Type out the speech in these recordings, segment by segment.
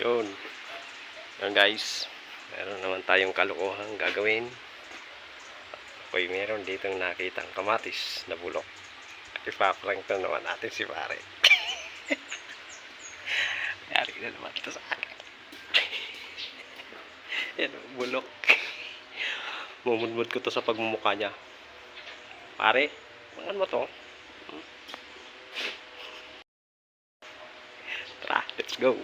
Yun. Yun guys. Meron naman tayong kalokohang gagawin. Ako'y meron ditong nakitang kamatis na bulok. Ipaprank to naman natin si pare. Yari na naman ito sa akin. Yan, bulok. Mumudmud ko to sa pagmumukha niya. Pare, mangan mo to. Tara, let's go.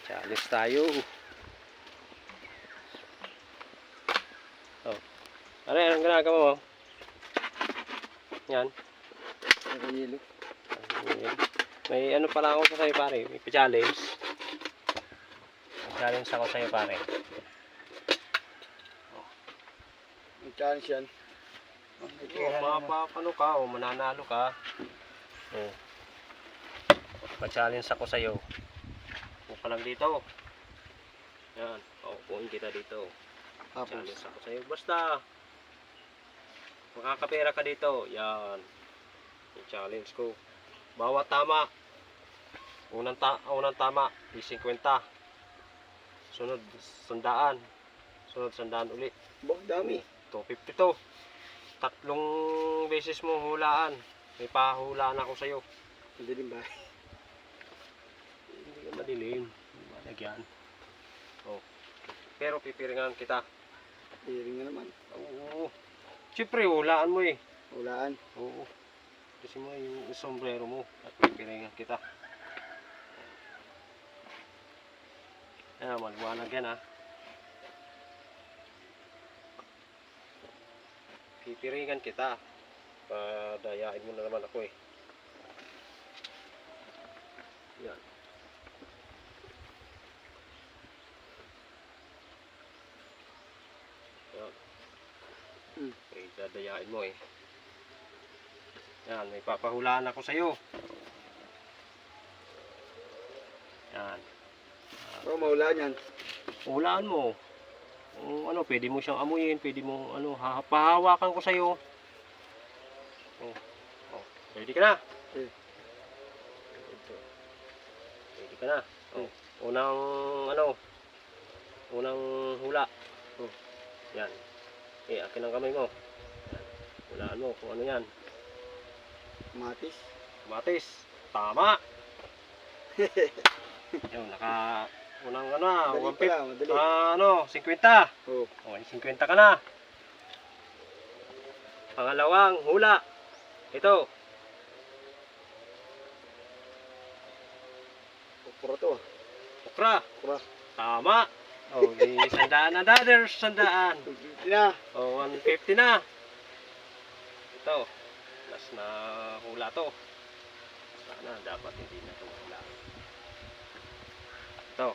Challenge tayo. Oh. Pare, anong ginagawa mo? Yan. May ano pala ako sa sa'yo pare. May pa-challenge. Challenge ako sa'yo pare. May challenge yan. Mapapano ka o mananalo ka. Oh. Pa-challenge ako sa'yo. Huwag ka lang dito. Yan. Upuin kita dito. Challenge ako sa'yo. Basta makakapera ka dito. Yan. Yung challenge ko. Bawat tama. Unang tama, 50. Sunod, 100. Sunod, 100 ulit. Bok dami. 250 to. Tatlong beses mo hulaan. May pahulaan ako sa'yo. Hindi din ba? Hindi ka madilim. Malagyan. Oh. Pero pipiringan kita. Piring na naman. Oo. Siyempre, hulaan mo eh. Hulaan. Oo. Kasi mo yung sombrero mo at pipiringan kita. Ayan, maliwanag yan ha. Pipiringan kita. Padayain mo na naman ako eh. Yan. Yan. Okay, dadayain mo eh. Yan, may papahulaan ako sa'yo. Yan. Oo, mahulaan yan. Hulaan mo. Ano, pwede mo siyang amuyin, pwede mo pahawakan ko sa'yo. Oh, ready ka na? Ready ka na? Oh, unang hula. Oh, yan. Akin ang kamay mo. Yan. Hulaan mo kung ano yan. Kamatis. Kamatis. Tama. Yung unang 150. 50. Oh. Okay, 50 ka na. Pangalawang hula. Ito. Okra to ah. Okra. Okra. Tama. Oh, di 100 na another 100. Na. Oh, 150 na. Ito. Last na hula to. Sana dapat hindi na ito hula. Ito.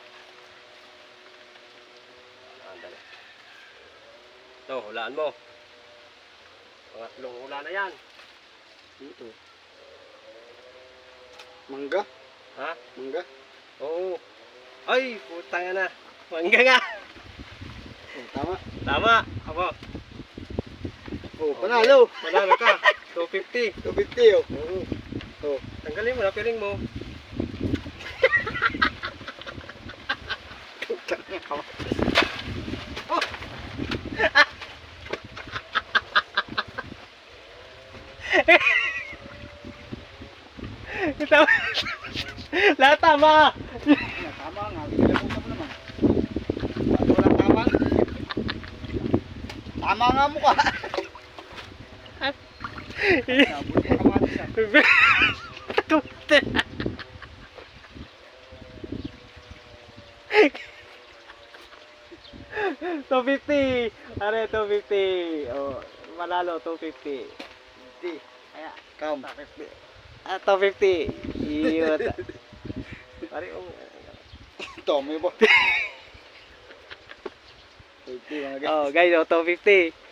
Andali. Ito, hulaan mo. Pangatlong hula na yan. Ito. Mangga. Ha? Mangga. Oo. Ay, putang na. Mangga nga. Oh, tama. Tama. Ako. Oh, panalo. Panalo ka. 250. 250 oh. Oo. Oh. Tanggalin mo na, piring mo. Oh. Lahat tama. Tama nga. Kailangan mo naman. Wala tama. Tama nga mo ka. Nabot pa kamatis ah. 250. Are 250. Oh, manalo 250. Hindi. Kaya, Kam. 250. Iyot. Pare, Ito, may ba? 50 mga guys. oh, guys, 250.